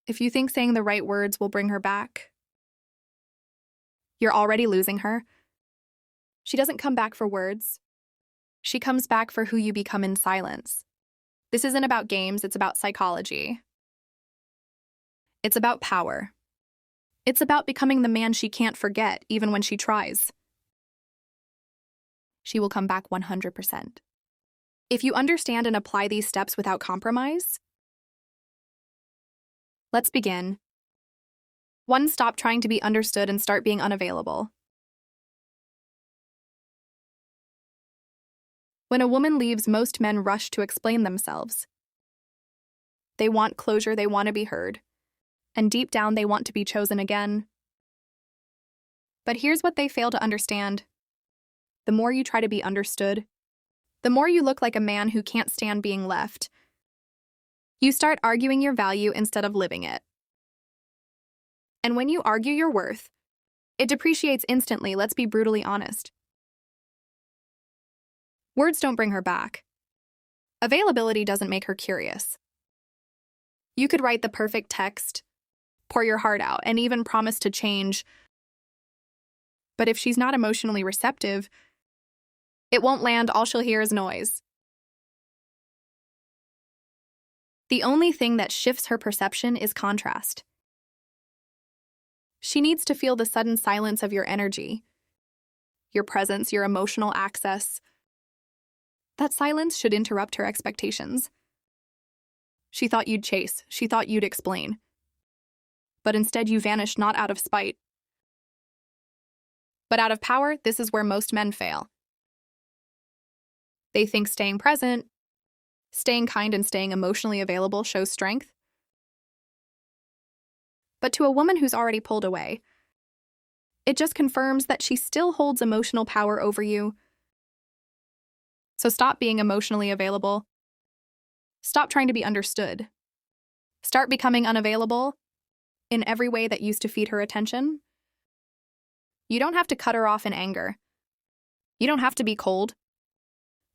If you think saying the right words will bring her back, you're already losing her. She doesn't come back for words. She comes back for who you become in silence. This isn't about games, it's about psychology. It's about power. It's about becoming the man she can't forget, even when she tries. She will come back 100%. If you understand and apply these steps without compromise, let's begin. 1. Stop trying to be understood and start being unavailable. When a woman leaves, most men rush to explain themselves. They want closure, they want to be heard, and deep down they want to be chosen again. But here's what they fail to understand. The more you try to be understood, the more you look like a man who can't stand being left. You start arguing your value instead of living it. And when you argue your worth, it depreciates instantly, let's be brutally honest. Words don't bring her back. Availability doesn't make her curious. You could write the perfect text, pour your heart out, and even promise to change. But if she's not emotionally receptive, it won't land. All she'll hear is noise. The only thing that shifts her perception is contrast. She needs to feel the sudden silence of your energy, your presence, your emotional access. That silence should interrupt her expectations. She thought you'd chase. She thought you'd explain. But instead you vanished, not out of spite, but out of power. This is where most men fail. They think staying present, staying kind, and staying emotionally available shows strength. But to a woman who's already pulled away, it just confirms that she still holds emotional power over you. So stop being emotionally available. Stop trying to be understood. Start becoming unavailable in every way that used to feed her attention. You don't have to cut her off in anger. You don't have to be cold.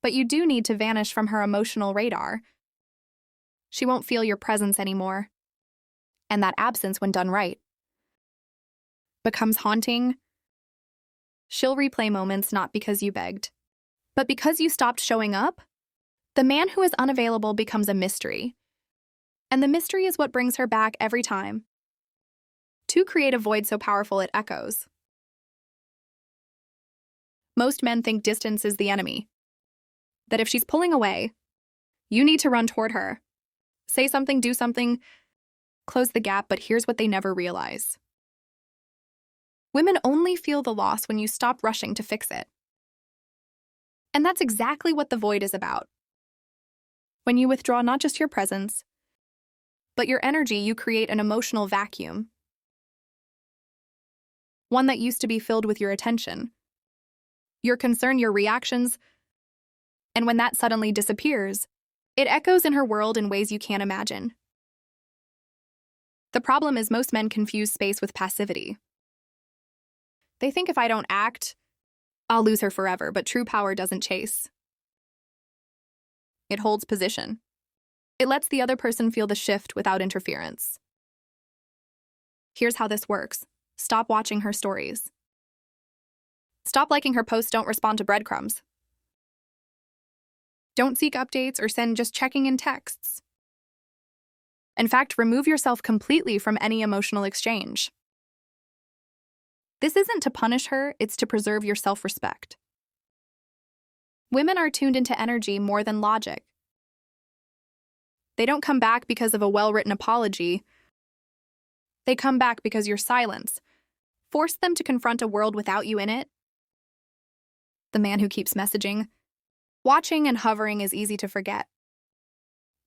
But you do need to vanish from her emotional radar. She won't feel your presence anymore. And that absence, when done right, becomes haunting. She'll replay moments not because you begged, but because you stopped showing up. The man who is unavailable becomes a mystery. And the mystery is what brings her back every time. 2. Create a void so powerful it echoes. Most men think distance is the enemy. That if she's pulling away, you need to run toward her. Say something, do something, close the gap, but here's what they never realize. Women only feel the loss when you stop rushing to fix it. And that's exactly what the void is about. When you withdraw not just your presence, but your energy, you create an emotional vacuum. One that used to be filled with your attention, your concern, your reactions. And when that suddenly disappears, it echoes in her world in ways you can't imagine. The problem is most men confuse space with passivity. They think if I don't act, I'll lose her forever, but true power doesn't chase. It holds position. It lets the other person feel the shift without interference. Here's how this works. Stop watching her stories. Stop liking her posts, don't respond to breadcrumbs. Don't seek updates or send just checking in texts. In fact, remove yourself completely from any emotional exchange. This isn't to punish her, it's to preserve your self-respect. Women are tuned into energy more than logic. They don't come back because of a well-written apology. They come back because your silence forced them to confront a world without you in it. The man who keeps messaging, watching, and hovering is easy to forget.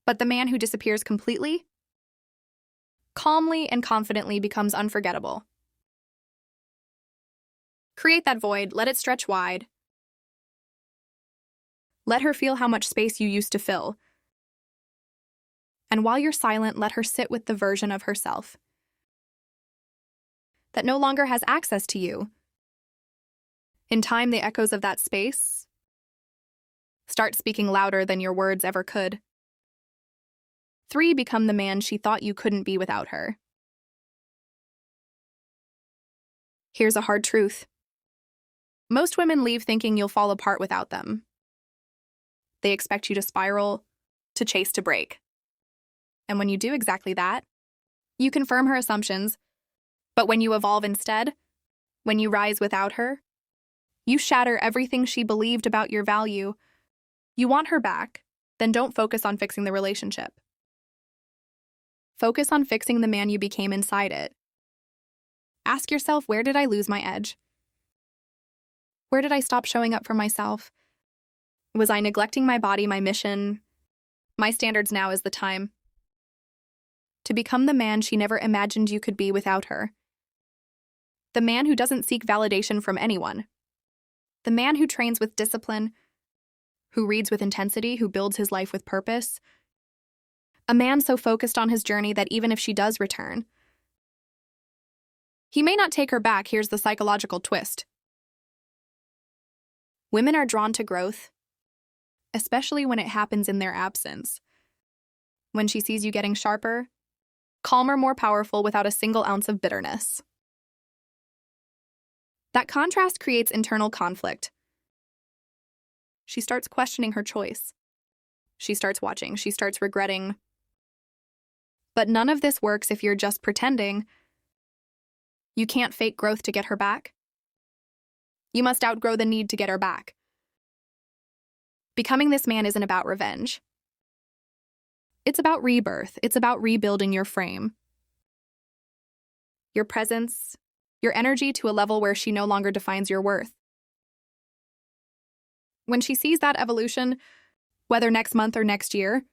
But the man who disappears completely, calmly and confidently becomes unforgettable. Create that void, let it stretch wide. Let her feel how much space you used to fill. And while you're silent, let her sit with the version of herself that no longer has access to you. In time, the echoes of that space start speaking louder than your words ever could. 3. Become the man she thought you couldn't be without her. Here's a hard truth. Most women leave thinking you'll fall apart without them. They expect you to spiral, to chase, to break. And when you do exactly that, you confirm her assumptions. But when you evolve instead, when you rise without her, you shatter everything she believed about your value. You want her back, then don't focus on fixing the relationship. Focus on fixing the man you became inside it. Ask yourself, where did I lose my edge? Where did I stop showing up for myself? Was I neglecting my body, my mission? My standards. Now is the time to become the man she never imagined you could be without her. The man who doesn't seek validation from anyone. The man who trains with discipline, who reads with intensity, who builds his life with purpose. A man so focused on his journey that even if she does return, he may not take her back. Here's the psychological twist. Women are drawn to growth, especially when it happens in their absence. When she sees you getting sharper, calmer, more powerful, without a single ounce of bitterness. That contrast creates internal conflict. She starts questioning her choice. She starts watching. She starts regretting. But none of this works if you're just pretending. You can't fake growth to get her back. You must outgrow the need to get her back. Becoming this man isn't about revenge. It's about rebirth. It's about rebuilding your frame, your presence, your energy to a level where she no longer defines your worth. When she sees that evolution, whether next month or next year,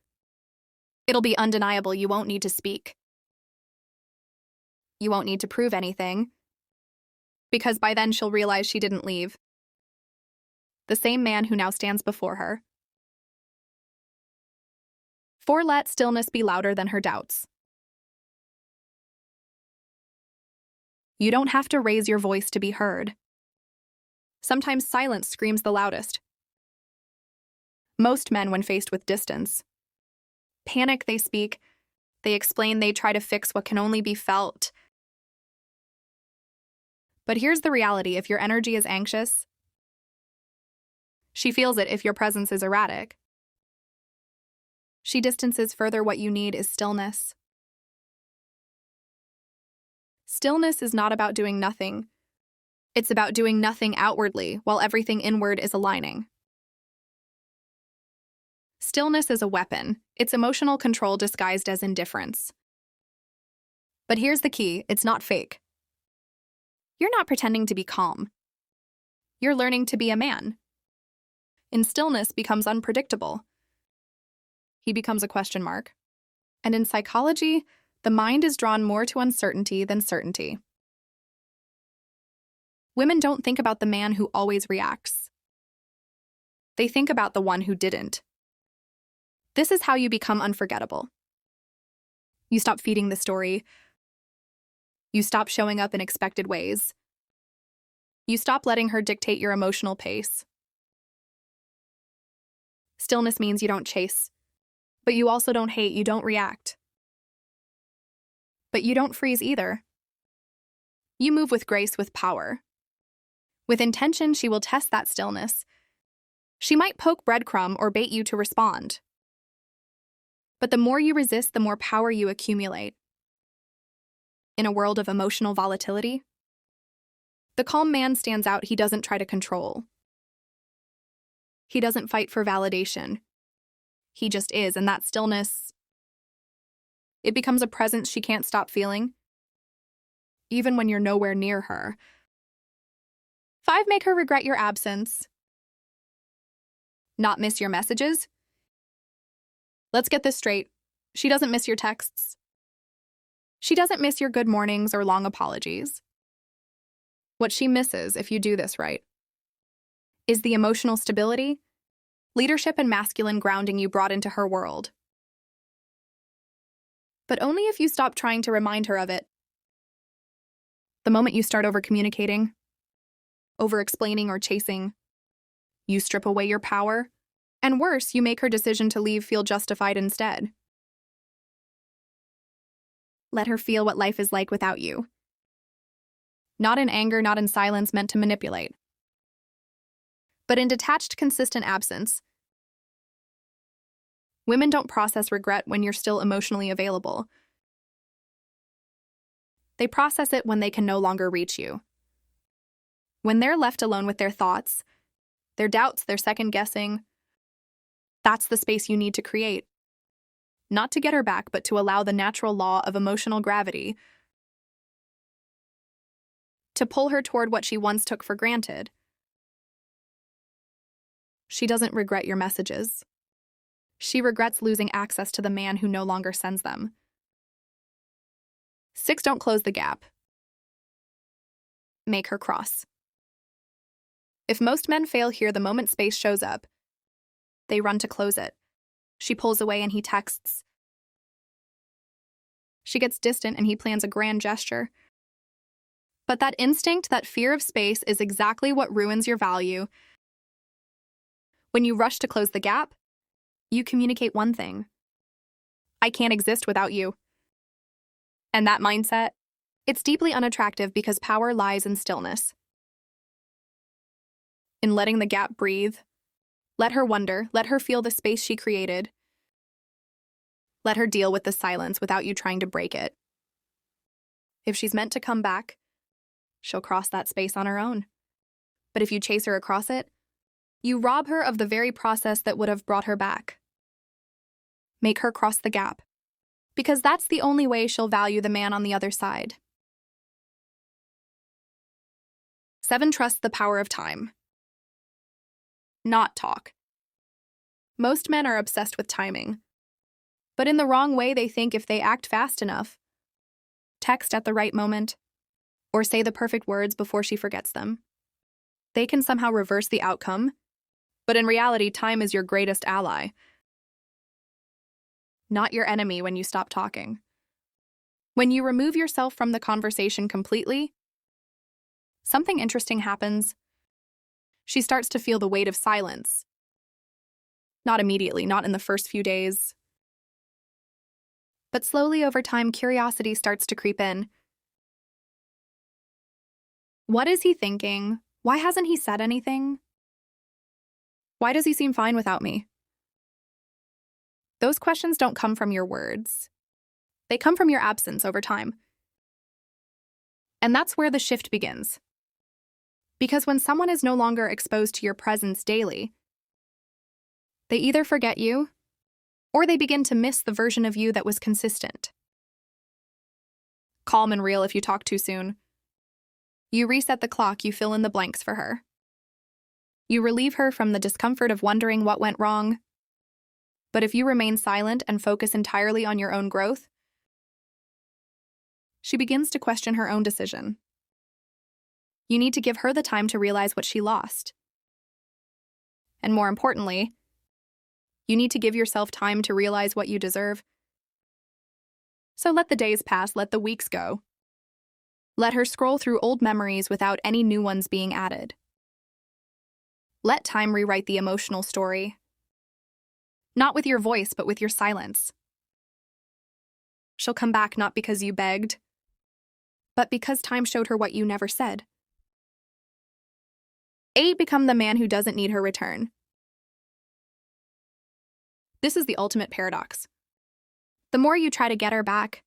it'll be undeniable. You won't need to speak. You won't need to prove anything, because by then she'll realize she didn't leave. The same man who now stands before her. 4. Let stillness be louder than her doubts. You don't have to raise your voice to be heard. Sometimes silence screams the loudest. Most men, when faced with distance, panic. They speak, they explain, they try to fix what can only be felt. But here's the reality. If your energy is anxious, she feels it. If your presence is erratic, she distances further. What you need is stillness. Stillness is not about doing nothing. It's about doing nothing outwardly while everything inward is aligning. Stillness is a weapon. It's emotional control disguised as indifference. But here's the key. It's not fake. You're not pretending to be calm. You're learning to be a man. In stillness becomes unpredictable. He becomes a question mark. And in psychology, the mind is drawn more to uncertainty than certainty. Women don't think about the man who always reacts. They think about the one who didn't. This is how you become unforgettable. You stop feeding the story. You stop showing up in expected ways. You stop letting her dictate your emotional pace. Stillness means you don't chase, but you also don't hate. You don't react, but you don't freeze either. You move with grace, with power. With intention, she will test that stillness. She might poke breadcrumb or bait you to respond. But the more you resist, the more power you accumulate. In a world of emotional volatility, the calm man stands out. He doesn't try to control. He doesn't fight for validation. He just is, and that stillness, it becomes a presence she can't stop feeling, even when you're nowhere near her. 5. Make her regret your absence. Not miss your messages. Let's get this straight. She doesn't miss your texts. She doesn't miss your good mornings or long apologies. What she misses, if you do this right, is the emotional stability, leadership, and masculine grounding you brought into her world. But only if you stop trying to remind her of it. The moment you start over-communicating, over-explaining, or chasing, you strip away your power, and worse, you make her decision to leave feel justified instead. Let her feel what life is like without you. Not in anger, not in silence meant to manipulate, but in detached, consistent absence. Women don't process regret when you're still emotionally available. They process it when they can no longer reach you. When they're left alone with their thoughts, their doubts, their second-guessing, that's the space you need to create. Not to get her back, but to allow the natural law of emotional gravity to pull her toward what she once took for granted. She doesn't regret your messages. She regrets losing access to the man who no longer sends them. 6. Don't close the gap. Make her cross. If most men fail here, the moment space shows up, they run to close it. She pulls away and he texts. She gets distant and he plans a grand gesture. But that instinct, that fear of space, is exactly what ruins your value. When you rush to close the gap, you communicate one thing: I can't exist without you. And that mindset, it's deeply unattractive because power lies in stillness. In letting the gap breathe, let her wonder, let her feel the space she created. Let her deal with the silence without you trying to break it. If she's meant to come back, she'll cross that space on her own. But if you chase her across it, you rob her of the very process that would have brought her back. Make her cross the gap, because that's the only way she'll value the man on the other side. 7. Trust the power of time. Not talk. Most men are obsessed with timing, but in the wrong way. They think if they act fast enough, text at the right moment, or say the perfect words before she forgets them, they can somehow reverse the outcome. But in reality, time is your greatest ally, not your enemy. When you stop talking, when you remove yourself from the conversation completely, something interesting happens. She starts to feel the weight of silence. Not immediately, not in the first few days. But slowly over time, curiosity starts to creep in. What is he thinking? Why hasn't he said anything? Why does he seem fine without me? Those questions don't come from your words. They come from your absence over time. And that's where the shift begins. Because when someone is no longer exposed to your presence daily, they either forget you, or they begin to miss the version of you that was consistent. Calm and real if you talk too soon. You reset the clock, you fill in the blanks for her. You relieve her from the discomfort of wondering what went wrong. But if you remain silent and focus entirely on your own growth, she begins to question her own decision. You need to give her the time to realize what she lost. And more importantly, you need to give yourself time to realize what you deserve. So let the days pass, let the weeks go. Let her scroll through old memories without any new ones being added. Let time rewrite the emotional story. Not with your voice, but with your silence. She'll come back not because you begged, but because time showed her what you never said. 8. Become the man who doesn't need her return. This is the ultimate paradox. The more you try to get her back,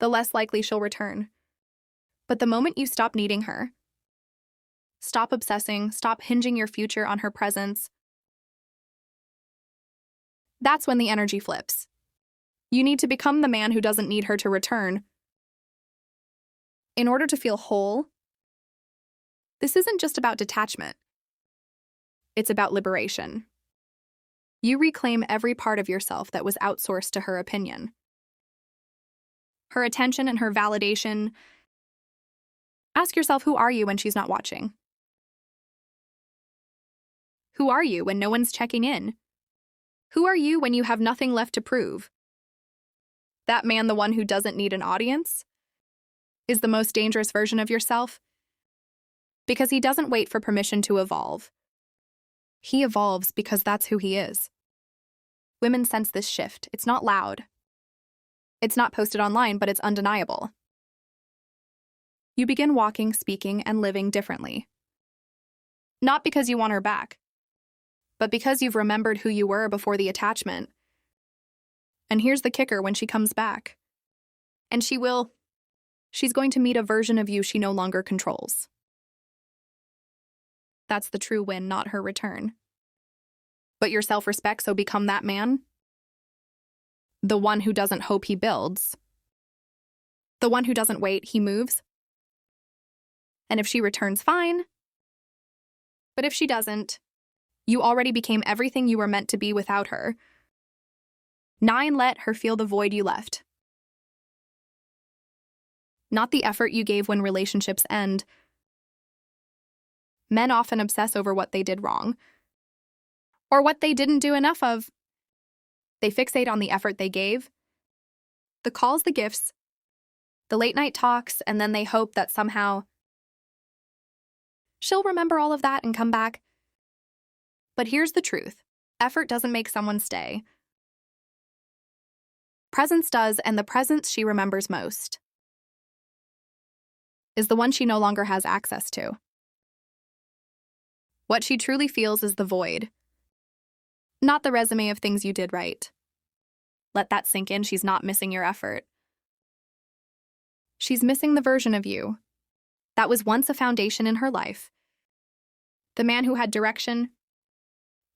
the less likely she'll return. But the moment you stop needing her, stop obsessing, stop hinging your future on her presence, that's when the energy flips. You need to become the man who doesn't need her to return. In order to feel whole, this isn't just about detachment. It's about liberation. You reclaim every part of yourself that was outsourced to her opinion. Her attention and her validation. Ask yourself, who are you when she's not watching? Who are you when no one's checking in? Who are you when you have nothing left to prove? That man, the one who doesn't need an audience, is the most dangerous version of yourself, because he doesn't wait for permission to evolve. He evolves because that's who he is. Women sense this shift. It's not loud. It's not posted online, but it's undeniable. You begin walking, speaking, and living differently. Not because you want her back, but because you've remembered who you were before the attachment. And here's the kicker: when she comes back, and she's going to meet a version of you she no longer controls. That's the true win, not her return. But your self-respect, so become that man. The one who doesn't hope, he builds. The one who doesn't wait, he moves. And if she returns, fine. But if she doesn't, you already became everything you were meant to be without her. 9. Let her feel the void you left. Not the effort you gave when relationships end. Men often obsess over what they did wrong, or what they didn't do enough of. They fixate on the effort they gave, the calls, the gifts, the late-night talks, and then they hope that somehow she'll remember all of that and come back. But here's the truth: effort doesn't make someone stay. Presence does, and the presence she remembers most is the one she no longer has access to. What she truly feels is the void, not the resume of things you did right. Let that sink in. She's not missing your effort. She's missing the version of you that was once a foundation in her life. The man who had direction,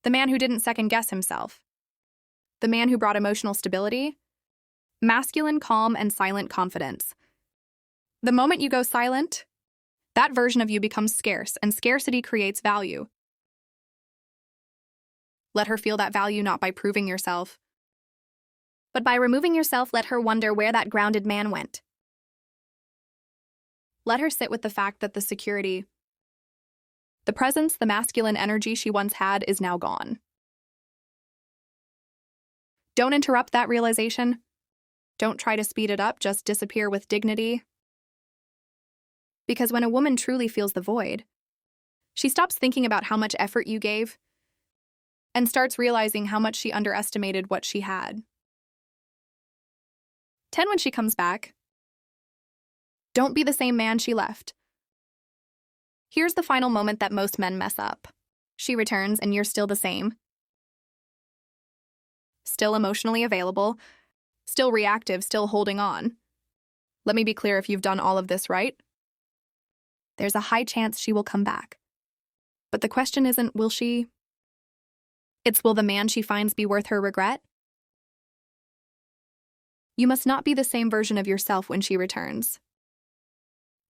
the man who didn't second-guess himself, the man who brought emotional stability, masculine calm, and silent confidence. The moment you go silent, that version of you becomes scarce, and scarcity creates value. Let her feel that value not by proving yourself, but by removing yourself. Let her wonder where that grounded man went. Let her sit with the fact that the security, the presence, the masculine energy she once had is now gone. Don't interrupt that realization. Don't try to speed it up, just disappear with dignity. Because when a woman truly feels the void, she stops thinking about how much effort you gave and starts realizing how much she underestimated what she had. 10. When she comes back, don't be the same man she left. Here's the final moment that most men mess up. She returns and you're still the same. Still emotionally available, still reactive, still holding on. Let me be clear: if you've done all of this right, there's a high chance she will come back. But the question isn't, will she? It's, will the man she finds be worth her regret? You must not be the same version of yourself when she returns.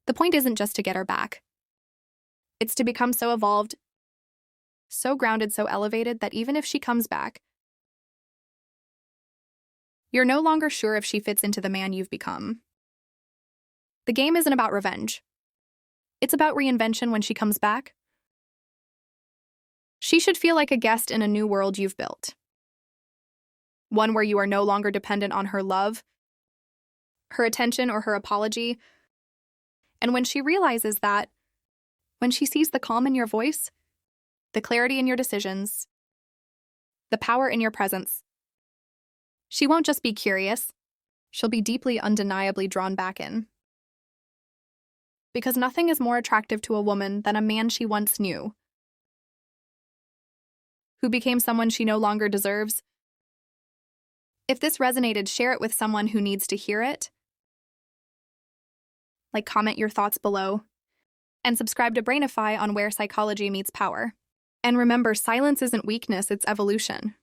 The point isn't just to get her back. It's to become so evolved, so grounded, so elevated that even if she comes back, you're no longer sure if she fits into the man you've become. The game isn't about revenge. It's about reinvention. When she comes back, she should feel like a guest in a new world you've built. One where you are no longer dependent on her love, her attention, or her apology. And when she realizes that, when she sees the calm in your voice, the clarity in your decisions, the power in your presence, she won't just be curious, she'll be deeply, undeniably drawn back in. Because nothing is more attractive to a woman than a man she once knew, who became someone she no longer deserves. If this resonated, share it with someone who needs to hear it. Comment your thoughts below, and subscribe to Brainify on Where Psychology Meets Power. And remember, silence isn't weakness, it's evolution.